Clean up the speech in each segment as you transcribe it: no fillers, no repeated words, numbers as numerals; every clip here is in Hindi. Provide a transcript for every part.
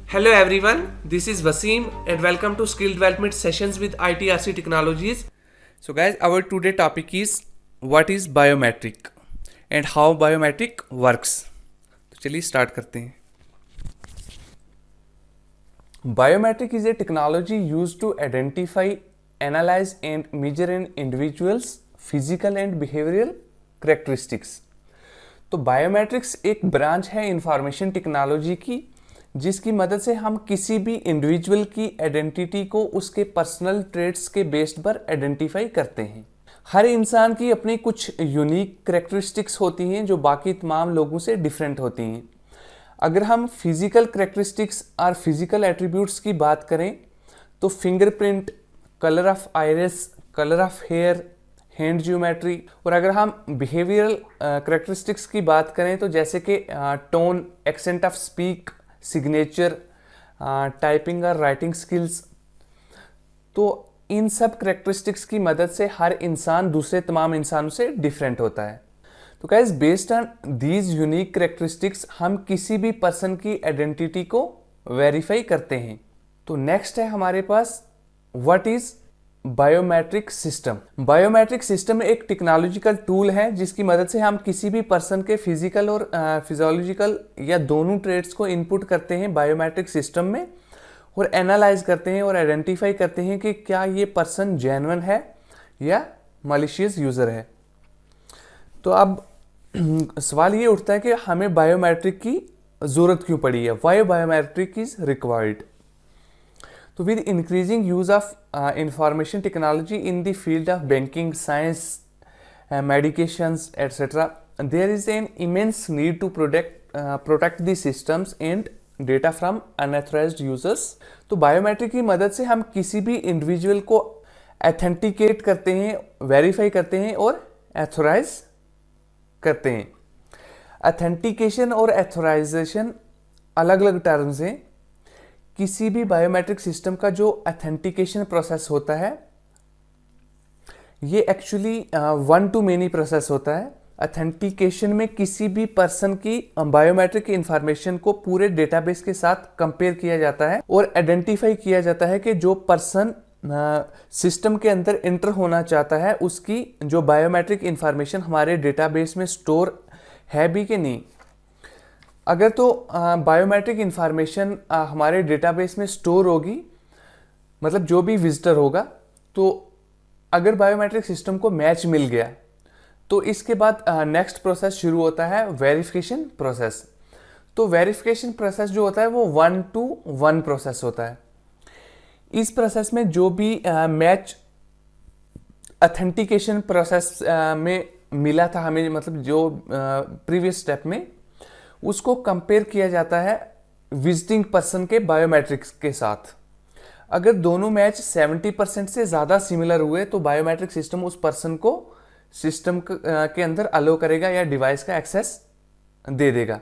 Hello everyone, this is Wasim and welcome to Skill Development Sessions with ITRC Technologies. So guys, our today topic is what is biometric and how biometric works. तो चलिए start करते हैं. Biometric is a technology used to identify, analyze and measure an individual's physical and behavioral characteristics. तो बायोमेट्रिक्स एक ब्रांच है इंफॉर्मेशन टेक्नोलॉजी की जिसकी मदद से हम किसी भी इंडिविजुअल की आइडेंटिटी को उसके पर्सनल ट्रेट्स के बेस्ड पर आइडेंटिफाई करते हैं। हर इंसान की अपनी कुछ यूनिक करैक्टरिस्टिक्स होती हैं जो बाकी तमाम लोगों से डिफरेंट होती हैं। अगर हम फिजिकल करैक्टरिस्टिक्स और फिजिकल एट्रीब्यूट्स की बात करें तो fingerprint, colour of iris, colour of hair, hand geometry, और अगर हम बिहेवियरल करैक्टरिस्टिक्स की बात करें तो जैसे कि tone, accent of speak, signature, typing और राइटिंग स्किल्स, तो इन सब करैक्टरिस्टिक्स की मदद से हर इंसान दूसरे तमाम इंसानों से डिफरेंट होता है। तो guys, based on these unique characteristics हम किसी भी पर्सन की आइडेंटिटी को वेरीफाई करते हैं। तो नेक्स्ट है हमारे पास what is biometric system. Biometric system एक टेक्नोलॉजिकल टूल है जिसकी मदद से हम किसी भी पर्सन के फिजिकल और फिजियोलॉजिकल या दोनों ट्रेट्स को इनपुट करते हैं बायोमेट्रिक सिस्टम में और एनालाइज करते हैं और आइडेंटिफाई करते हैं कि क्या ये पर्सन जेन्युइन है या मलिशियस यूज़र है। तो अब सवाल ये उठता है कि हमें बायोमेट्रिक की ज़रूरत क्यों पड़ी है, वाई बायोमेट्रिक इज़ रिक्वायर्ड। तो with increasing use of information technology in the field of banking, science, medications, etc., there is an immense need to protect the systems and data from unauthorized users. तो बायोमेट्रिक की मदद से हम किसी भी इंडिविजुअल को ऑथेंटिकेट करते हैं, वेरीफाई करते हैं और एथोराइज करते हैं। ऑथेंटिकेशन और एथोराइजेशन अलग अलग टर्म्स हैं। किसी भी बायोमेट्रिक सिस्टम का जो ऑथेंटिकेशन प्रोसेस होता है ये actually one two many process होता है। ऑथेंटिकेशन में किसी भी पर्सन की बायोमेट्रिक इंफॉर्मेशन को पूरे डेटाबेस के साथ कंपेयर किया जाता है और आइडेंटिफाई किया जाता है कि जो पर्सन सिस्टम के अंदर एंटर होना चाहता है उसकी जो बायोमेट्रिक इंफॉर्मेशन हमारे डेटाबेस में स्टोर है भी कि नहीं। अगर तो बायोमेट्रिक इंफॉर्मेशन हमारे डेटाबेस में स्टोर होगी, मतलब जो भी विजिटर होगा, तो अगर बायोमेट्रिक सिस्टम को मैच मिल गया तो इसके बाद नेक्स्ट प्रोसेस शुरू होता है वेरिफिकेशन प्रोसेस। तो वेरिफिकेशन प्रोसेस जो होता है वो 1 to 1 प्रोसेस होता है। इस प्रोसेस में जो भी मैच ऑथेंटिकेशन प्रोसेस में मिला था हमें, मतलब जो प्रीवियस स्टेप में, उसको कंपेयर किया जाता है विजिटिंग पर्सन के बायोमेट्रिक्स के साथ। अगर दोनों मैच 70% से ज़्यादा सिमिलर हुए तो बायोमेट्रिक सिस्टम उस पर्सन को सिस्टम के अंदर अलो करेगा या डिवाइस का एक्सेस दे देगा।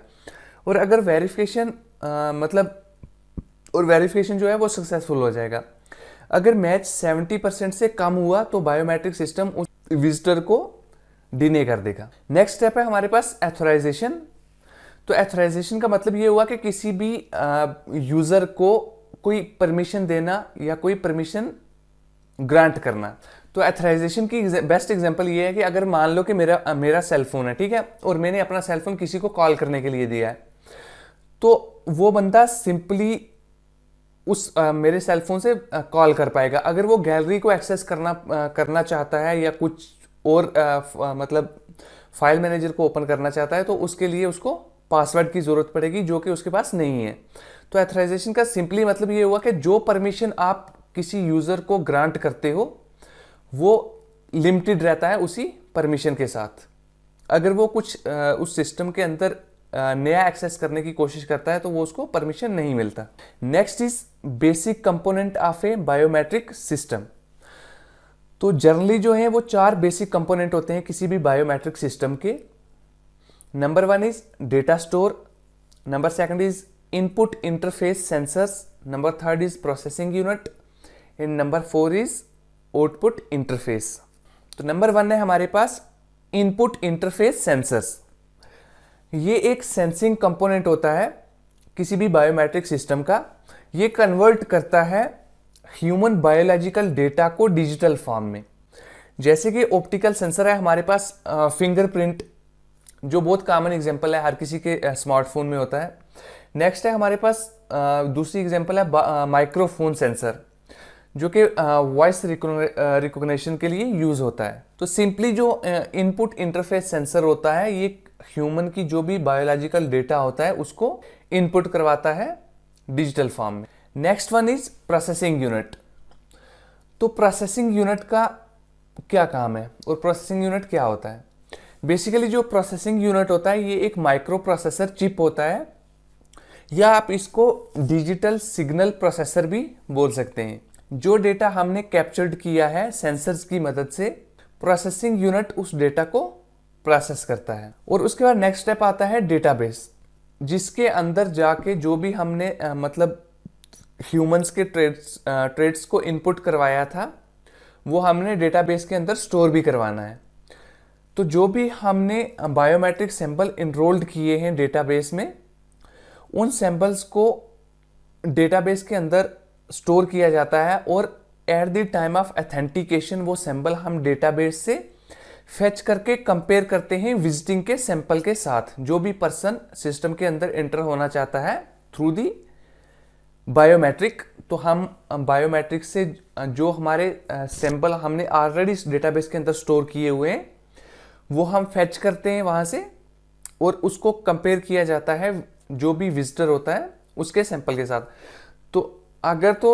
और अगर वेरिफिकेशन वेरिफिकेशन जो है वो सक्सेसफुल हो जाएगा। अगर मैच 70% से कम हुआ तो बायोमेट्रिक सिस्टम उस विजिटर को डिने कर देगा। नेक्स्ट स्टेप है हमारे पास एथोराइजेशन। तो एथोराइजेशन का मतलब ये हुआ कि किसी भी यूज़र को कोई परमिशन देना या कोई परमिशन ग्रांट करना। तो एथोराइजेशन की बेस्ट एग्जांपल ये है कि अगर मान लो कि मेरा सेल फोन है, ठीक है, और मैंने अपना सेल फोन किसी को कॉल करने के लिए दिया है, तो वो बंदा सिंपली उस मेरे सेल फोन से कॉल कर पाएगा। अगर वो गैलरी को एक्सेस करना चाहता है या कुछ और मतलब फाइल मैनेजर को ओपन करना चाहता है तो उसके लिए उसको पासवर्ड की जरूरत पड़ेगी जो कि उसके पास नहीं है। तो एथोराइजेशन का सिंपली मतलब ये हुआ कि जो परमिशन आप किसी यूजर को ग्रांट करते हो वो लिमिटेड रहता है उसी परमिशन के साथ। अगर वो कुछ उस सिस्टम के अंदर नया एक्सेस करने की कोशिश करता है तो वो उसको परमिशन नहीं मिलता। Next is basic component of A biometric system. तो जनरली जो है वो 4 बेसिक कंपोनेंट होते हैं किसी भी बायोमेट्रिक सिस्टम के। Number 1 is data store, number 2 is input interface sensors, number 3 is processing unit and number 4 is output interface. तो नंबर 1 है हमारे पास इनपुट इंटरफेस सेंसर्स। ये एक सेंसिंग कंपोनेंट होता है किसी भी बायोमेट्रिक सिस्टम का, ये कन्वर्ट करता है ह्यूमन बायोलॉजिकल डेटा को डिजिटल फॉर्म में। जैसे कि ऑप्टिकल सेंसर है हमारे पास, फिंगरप्रिंट जो बहुत कॉमन एग्जांपल है, हर किसी के स्मार्टफोन में होता है। नेक्स्ट है हमारे पास दूसरी एग्जांपल है माइक्रोफोन सेंसर, जो कि वॉइस रिकॉग्निशन के लिए यूज होता है। तो सिंपली जो इनपुट इंटरफेस सेंसर होता है, ये ह्यूमन की जो भी बायोलॉजिकल डेटा होता है उसको इनपुट करवाता है डिजिटल फॉर्म में। Next one is processing unit. तो प्रोसेसिंग यूनिट का क्या काम है और प्रोसेसिंग यूनिट क्या होता है? बेसिकली जो प्रोसेसिंग यूनिट होता है ये एक माइक्रो प्रोसेसर चिप होता है, या आप इसको डिजिटल सिग्नल प्रोसेसर भी बोल सकते हैं। जो डेटा हमने कैप्चर्ड किया है सेंसर्स की मदद से, प्रोसेसिंग यूनिट उस डेटा को प्रोसेस करता है। और उसके बाद नेक्स्ट स्टेप आता है डेटाबेस, जिसके अंदर जाके जो भी हमने मतलब ह्यूमंस के ट्रेड्स को इनपुट करवाया था, वो हमने डेटाबेस के अंदर स्टोर भी करवाना है। तो जो भी हमने बायोमेट्रिक सैंपल इनरोल्ड किए हैं डेटाबेस में, उन सैंपल्स को डेटाबेस के अंदर स्टोर किया जाता है, और at the time of authentication वो सैंपल हम डेटाबेस से फेच करके कंपेयर करते हैं विजिटिंग के सैंपल के साथ। जो भी पर्सन सिस्टम के अंदर एंटर होना चाहता है थ्रू दी बायोमेट्रिक, तो हम बायोमेट्रिक से जो हमारे सैंपल हमने ऑलरेडी इस डेटाबेस के अंदर स्टोर किए हुए हैं, वो हम फेच करते हैं वहाँ से, और उसको कंपेयर किया जाता है जो भी विजिटर होता है उसके सैंपल के साथ। तो अगर तो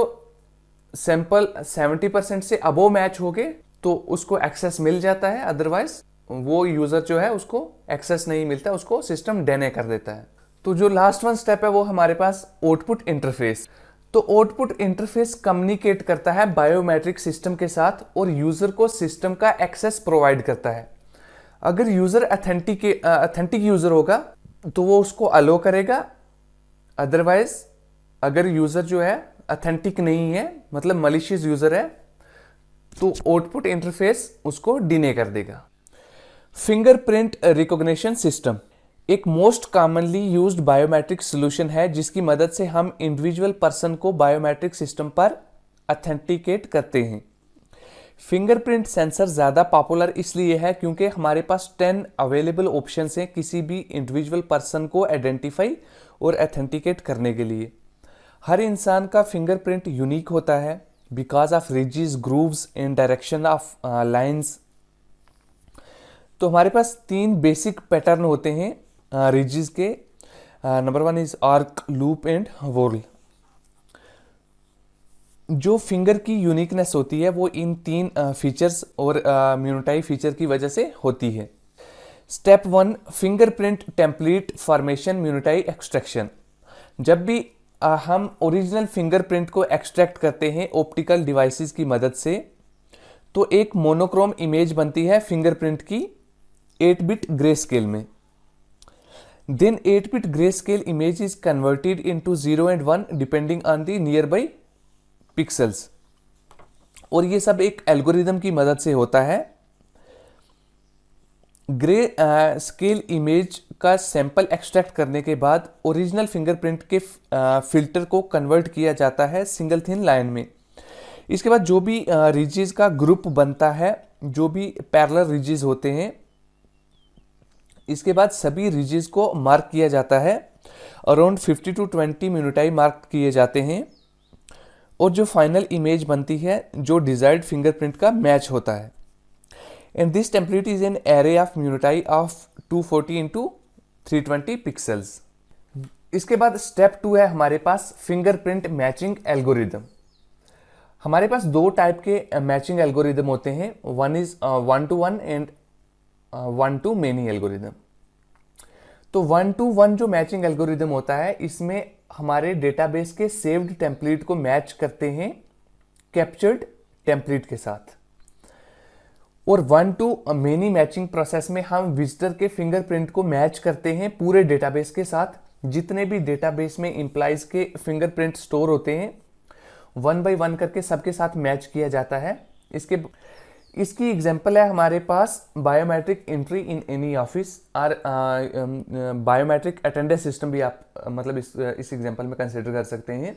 सैंपल 70% से अबो मैच हो गए तो उसको एक्सेस मिल जाता है, अदरवाइज वो यूजर जो है उसको एक्सेस नहीं मिलता, उसको सिस्टम डिने कर देता है। तो जो लास्ट वन स्टेप है वो हमारे पास आउटपुट इंटरफेस। तो आउटपुट इंटरफेस कम्युनिकेट करता है बायोमेट्रिक सिस्टम के साथ और यूजर को सिस्टम का एक्सेस प्रोवाइड करता है। अगर यूजर अथेंटिक यूजर होगा तो वो उसको अलो करेगा, अदरवाइज अगर यूजर जो है अथेंटिक नहीं है, मतलब मलिशियस यूजर है, तो आउटपुट इंटरफेस उसको डिने कर देगा। फिंगरप्रिंट रिकॉग्निशन सिस्टम एक most commonly used biometric solution है, जिसकी मदद से हम इंडिविजुअल पर्सन को बायोमेट्रिक सिस्टम पर अथेंटिकेट करते हैं। फिंगरप्रिंट सेंसर ज़्यादा पॉपुलर इसलिए है क्योंकि हमारे पास 10 अवेलेबल ऑप्शंस हैं किसी भी इंडिविजुअल पर्सन को आइडेंटिफाई और अथेंटिकेट करने के लिए। हर इंसान का फिंगरप्रिंट यूनिक होता है because of ridges, grooves and direction of lines. तो हमारे पास 3 बेसिक पैटर्न होते हैं रिजेस के। Number 1 is arch, loop and whorl. जो फिंगर की यूनिकनेस होती है वो इन 3 फीचर्स और म्यूनिटाई फीचर की वजह से होती है। Step 1, fingerprint template formation, minutiae extraction. जब भी हम ओरिजिनल फिंगरप्रिंट को एक्सट्रैक्ट करते हैं ऑप्टिकल डिवाइसेस की मदद से, तो एक मोनोक्रोम इमेज बनती है फिंगरप्रिंट की 8-बिट ग्रे स्केल में। Then eight bit grey scale image is converted into 0 and 1 depending on the nearby pixels, और ये सब एक एल्गोरिदम की मदद से होता है। ग्रे स्केल इमेज का सैंपल एक्सट्रैक्ट करने के बाद ओरिजिनल फिंगरप्रिंट के फिल्टर को कन्वर्ट किया जाता है सिंगल थिन लाइन में। इसके बाद जो भी रिजेस का ग्रुप बनता है, जो भी पैरेलल रिजेस होते हैं, इसके बाद सभी रिजेस को मार्क किया जाता है। अराउंड 50 to 20 म्यूनिटाई मार्क किए जाते हैं, और जो फाइनल इमेज बनती है जो डिजायर्ड फिंगरप्रिंट का मैच होता है। And this template is an array of minutiae of 240 into 320 pixels. इसके बाद स्टेप 2 है हमारे पास फिंगरप्रिंट मैचिंग एल्गोरिदम। हमारे पास 2 टाइप के मैचिंग एल्गोरिदम होते हैं, one is 1-to-1 and 1-to-many algorithm. तो 1-to-1 जो मैचिंग एल्गोरिदम होता है, इसमें हमारे डेटाबेस के सेव्ड टेम्पलेट को मैच करते हैं कैप्चर्ड टेम्पलेट के साथ, और 1-to-many मैचिंग प्रोसेस में हम विजिटर के फिंगरप्रिंट को मैच करते हैं पूरे डेटाबेस के साथ। जितने भी डेटाबेस में एम्प्लॉइज के फिंगरप्रिंट स्टोर होते हैं, 1 by 1 करके सबके साथ मैच किया जाता है। इसकी एग्जांपल है हमारे पास biometric entry in any office और बायोमेट्रिक अटेंडेंस सिस्टम भी आप मतलब इस एग्जांपल में कंसिडर कर सकते हैं।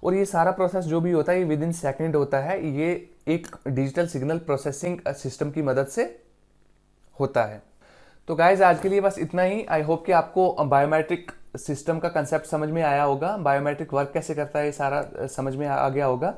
और ये सारा प्रोसेस जो भी होता है ये विद इन सेकेंड होता है, ये एक डिजिटल सिग्नल प्रोसेसिंग सिस्टम की मदद से होता है। तो गाइज आज के लिए बस इतना ही। आई होप कि आपको बायोमेट्रिक सिस्टम का कंसेप्ट समझ में आया होगा, बायोमेट्रिक वर्क कैसे करता है ये सारा समझ में आ गया होगा।